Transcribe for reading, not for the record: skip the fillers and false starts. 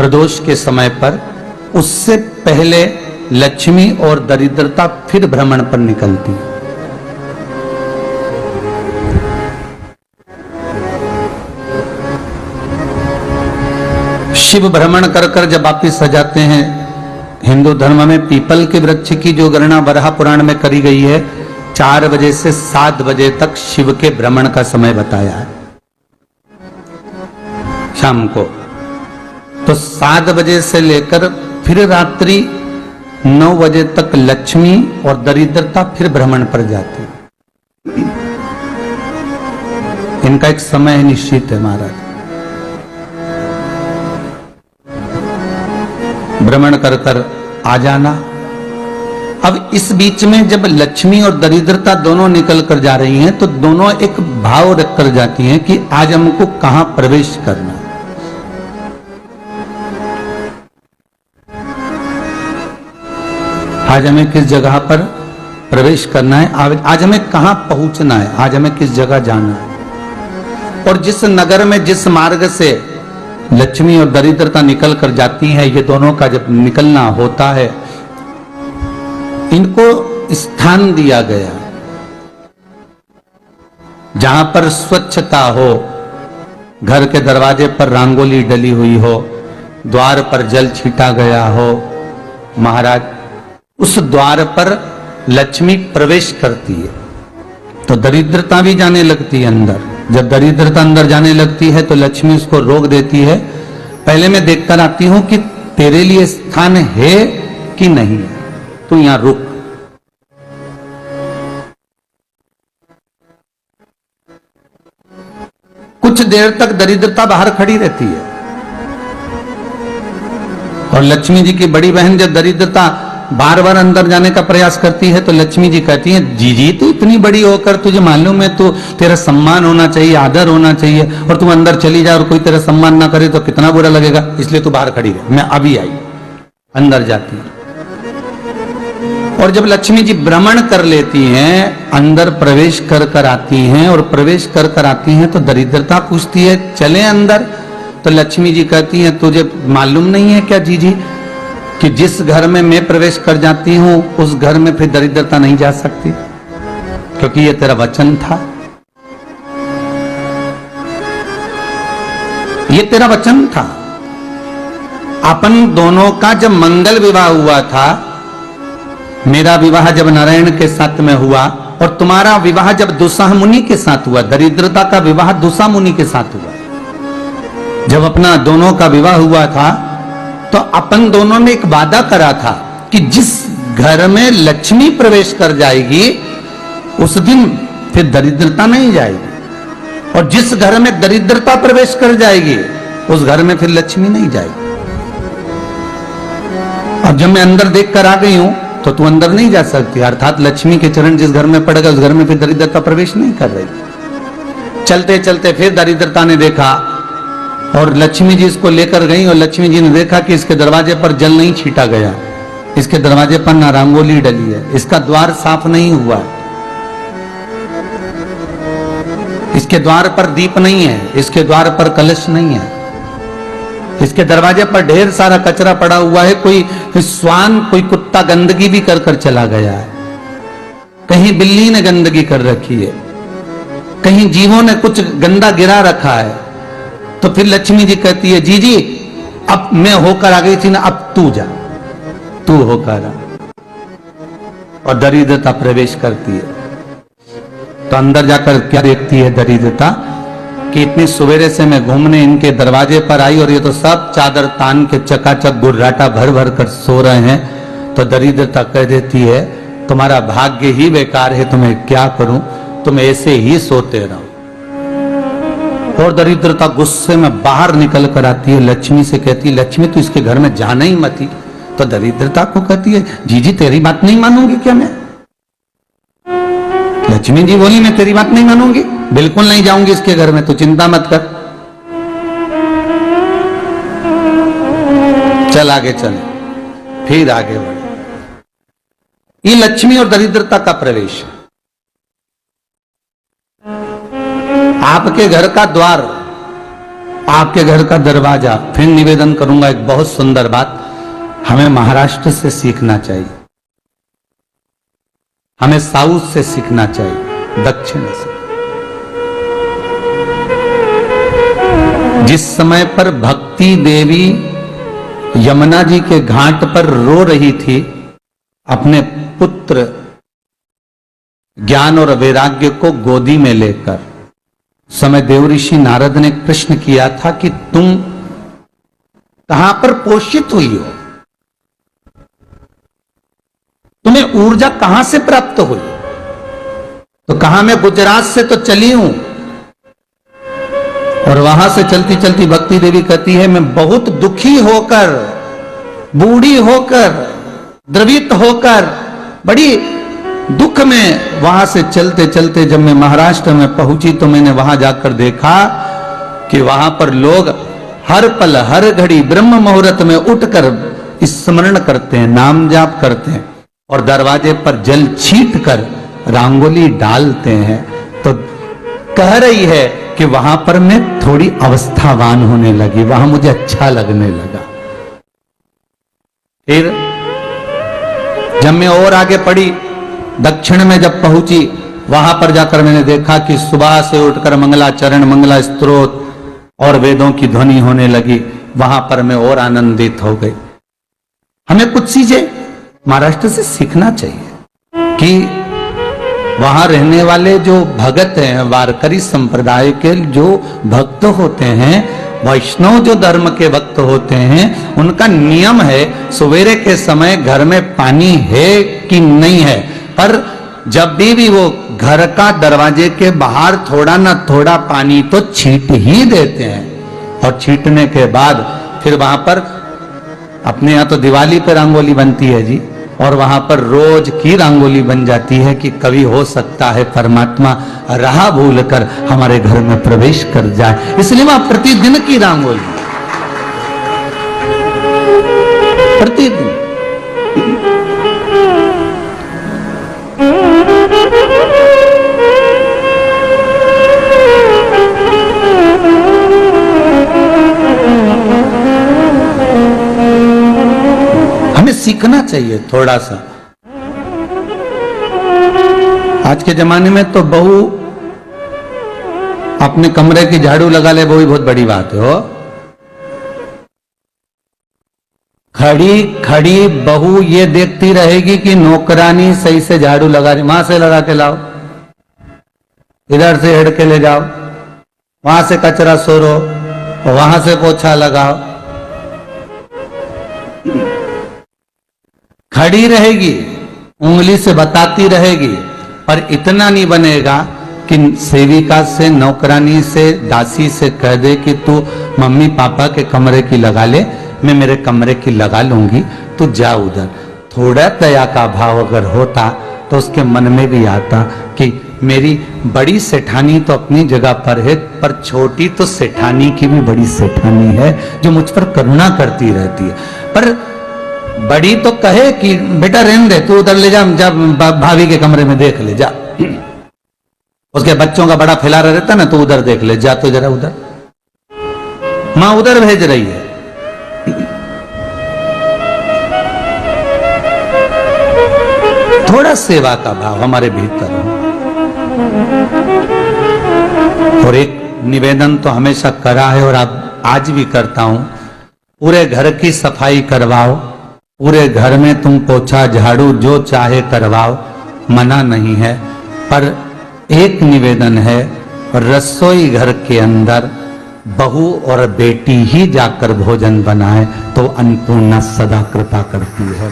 प्रदोष के समय पर, उससे पहले लक्ष्मी और दरिद्रता फिर भ्रमण पर निकलती है। शिव भ्रमण कर कर जब वापिस आ जाते हैं, हिंदू धर्म में पीपल के वृक्ष की जो गणना वराह पुराण में करी गई है, 4 बजे से 7 बजे तक शिव के भ्रमण का समय बताया है शाम को। तो 7 बजे से लेकर फिर रात्रि 9 बजे तक लक्ष्मी और दरिद्रता फिर भ्रमण पर जाती है। इनका एक समय निश्चित है महाराज। भ्रमण कर कर आ जाना। अब इस बीच में जब लक्ष्मी और दरिद्रता दोनों निकल कर जा रही हैं, तो दोनों एक भाव रख कर जाती हैं कि आज हमको कहां प्रवेश करना है। आज हमें किस जगह पर प्रवेश करना है, आज हमें कहां पहुंचना है, आज हमें किस जगह जाना है। और जिस नगर में जिस मार्ग से लक्ष्मी और दरिद्रता निकल कर जाती है, ये दोनों का जब निकलना होता है, इनको स्थान दिया गया जहां पर स्वच्छता हो, घर के दरवाजे पर रंगोली डली हुई हो, द्वार पर जल छीटा गया हो। महाराज, उस द्वार पर लक्ष्मी प्रवेश करती है तो दरिद्रता भी जाने लगती है अंदर। जब दरिद्रता अंदर जाने लगती है तो लक्ष्मी उसको रोक देती है। पहले मैं देखकर आती हूं कि तेरे लिए स्थान है कि नहीं है, तू यहां रुक। कुछ देर तक दरिद्रता बाहर खड़ी रहती है और लक्ष्मी जी की बड़ी बहन जब दरिद्रता बार बार अंदर जाने का प्रयास करती है तो लक्ष्मी जी कहती हैं, जीजी तू इतनी बड़ी होकर तुझे मालूम है तो तेरा सम्मान होना चाहिए, आदर होना चाहिए, और तुम अंदर चली जाए और कोई तेरा सम्मान ना करे तो कितना बुरा लगेगा, इसलिए तू बाहर खड़ी रहे। मैं अभी आई। अंदर जाती है और जब लक्ष्मी जी भ्रमण कर लेती हैं, अंदर प्रवेश कर कर आती हैं और प्रवेश कर कर आती हैं तो दरिद्रता पूछती है चले अंदर। तो लक्ष्मी जी कहती हैं, तुझे मालूम नहीं है क्या जीजी कि जिस घर में मैं प्रवेश कर जाती हूं उस घर में फिर दरिद्रता नहीं जा सकती, क्योंकि ये तेरा वचन था, ये तेरा वचन था। अपन दोनों का जब मंगल विवाह हुआ था, मेरा विवाह जब नारायण के साथ में हुआ और तुम्हारा विवाह जब दुस्साह मुनि के साथ हुआ, दरिद्रता का विवाह दुस्साह मुनि के साथ हुआ। जब अपना दोनों का विवाह हुआ था तो अपन दोनों ने एक वादा करा था कि जिस घर में लक्ष्मी प्रवेश कर जाएगी उस दिन फिर दरिद्रता नहीं जाएगी, और जिस घर में दरिद्रता प्रवेश कर जाएगी उस घर में फिर लक्ष्मी नहीं जाएगी। और जब मैं अंदर देख कर आ गई हूं तो तू अंदर नहीं जा सकती, अर्थात लक्ष्मी के चरण जिस घर में पड़ गए उस घर में फिर दरिद्रता प्रवेश नहीं कर रही। चलते चलते फिर दरिद्रता ने देखा और लक्ष्मी जी इसको लेकर गई और लक्ष्मी जी ने देखा कि इसके दरवाजे पर जल नहीं छीटा गया, इसके दरवाजे पर ना रंगोली डली है, इसका द्वार साफ नहीं हुआ, इसके द्वार पर दीप नहीं है, इसके द्वार पर कलश नहीं है, इसके दरवाजे पर ढेर सारा कचरा पड़ा हुआ है, कोई श्वान कोई कुत्ता गंदगी भी कर कर चला गया है, कहीं बिल्ली ने गंदगी कर रखी है, कहीं जीवों ने कुछ गंदा गिरा रखा है। तो फिर लक्ष्मी जी कहती है, जी अब मैं होकर आ गई थी ना, अब तू जा, तू होकर आ। और दरिद्रता प्रवेश करती है। तो अंदर जाकर क्या देखती है दरिद्रता कि इतनी सवेरे से मैं घूमने इनके दरवाजे पर आई और ये तो सब चादर तान के चकाचक गुर्राटा भर भर कर सो रहे हैं। तो दरिद्रता कह देती है, तुम्हारा भाग्य ही बेकार है, तुम्हें क्या करूं, तुम ऐसे ही सोते रहो। और दरिद्रता गुस्से में बाहर निकल कर आती है, लक्ष्मी से कहती है, लक्ष्मी तू इसके घर में जाना ही मत ही। तो दरिद्रता को कहती है, जीजी तेरी बात नहीं मानूंगी क्या मैं? लक्ष्मी जी बोली, मैं तेरी बात नहीं मानूंगी, बिल्कुल नहीं जाऊंगी इसके घर में, तू चिंता मत कर, चल आगे चल। फिर आगे बढ़े। ये लक्ष्मी और दरिद्रता का प्रवेश है। आपके घर का द्वार आपके घर का दरवाजा। फिर निवेदन करूंगा एक बहुत सुंदर बात, हमें महाराष्ट्र से सीखना चाहिए, हमें साउथ से सीखना चाहिए, दक्षिण से। जिस समय पर भक्ति देवी यमुना जी के घाट पर रो रही थी अपने पुत्र ज्ञान और वैराग्य को गोदी में लेकर, समय देवऋषि नारद ने प्रश्न किया था कि तुम कहां पर पोषित हुई हो, तुम्हें ऊर्जा कहां से प्राप्त हुई? तो कहा मैं गुजरात से तो चली हूं। और वहां से चलती चलती भक्ति देवी कहती है मैं बहुत दुखी होकर, बूढ़ी होकर, द्रवित होकर, बड़ी दुख में वहां से चलते चलते जब मैं महाराष्ट्र में पहुंची तो मैंने वहां जाकर देखा कि वहां पर लोग हर पल हर घड़ी ब्रह्म मुहूर्त में उठकर स्मरण करते हैं, नाम जाप करते हैं और दरवाजे पर जल छीट कर रंगोली डालते हैं। तो कह रही है कि वहां पर मैं थोड़ी अवस्थावान होने लगी, वहां मुझे अच्छा लगने लगा। फिर जब मैं और आगे पढ़ी, दक्षिण में जब पहुंची, वहां पर जाकर मैंने देखा कि सुबह से उठकर मंगलाचरण, मंगला स्तोत्र और वेदों की ध्वनि होने लगी। वहां पर मैं और आनंदित हो गई। हमें कुछ चीजें महाराष्ट्र से सीखना चाहिए कि वहां रहने वाले जो भगत हैं, वारकरी संप्रदाय के जो भक्त होते हैं, वैष्णव जो धर्म के भक्त होते हैं, उनका नियम है सवेरे के समय घर में पानी है कि नहीं है, पर जब भी वो घर का दरवाजे के बाहर थोड़ा ना थोड़ा पानी तो छीट ही देते हैं। और छीटने के बाद फिर वहां पर अपने यहाँ तो दिवाली पे रंगोली बनती है जी, और वहां पर रोज की रंगोली बन जाती है कि कभी हो सकता है परमात्मा राह भूल कर हमारे घर में प्रवेश कर जाए, इसलिए वहां प्रतिदिन की रंगोली, प्रतिदिन। हमें सीखना चाहिए थोड़ा सा। आज के जमाने में तो बहू अपने कमरे की झाड़ू लगा ले, वो भी बहुत बड़ी बात है। हो खड़ी खड़ी बहू ये देखती रहेगी कि नौकरानी सही से झाड़ू लगा रही, वहां से लगा के लाओ, इधर से हेड़ के ले जाओ, वहां से कचरा सोरो, वहां से पोछा लगाओ। खड़ी रहेगी, उंगली से बताती रहेगी, पर इतना नहीं बनेगा कि सेविका से, नौकरानी से, दासी से कह दे कि तू मम्मी पापा के कमरे की लगा ले, मैं मेरे कमरे की लगा लूंगी, तू जा उधर। थोड़ा दया का भाव अगर होता तो उसके मन में भी आता कि मेरी बड़ी सेठानी तो अपनी जगह पर है, पर छोटी तो सेठानी की भी बड़ी सेठानी है जो मुझ पर करुणा करती रहती है। पर बड़ी तो कहे कि बेटा रहने दे, तू उधर ले जा, जब भाभी के कमरे में देख ले जा। उसके बच्चों का बड़ा फैलारा रहता ना, तो उधर देख ले जा, तो जरा उधर, मां उधर भेज रही है। थोड़ा सेवा का भाव हमारे भीतर हो। और एक निवेदन तो हमेशा करा है और अब आज भी करता हूं, पूरे घर की सफाई करवाओ, पूरे घर में तुम पोछा झाड़ू जो चाहे करवाओ, मना नहीं है। पर एक निवेदन है, रसोई घर के अंदर बहू और बेटी ही जाकर भोजन बनाए तो अन्नपूर्णा सदा कृपा करती है।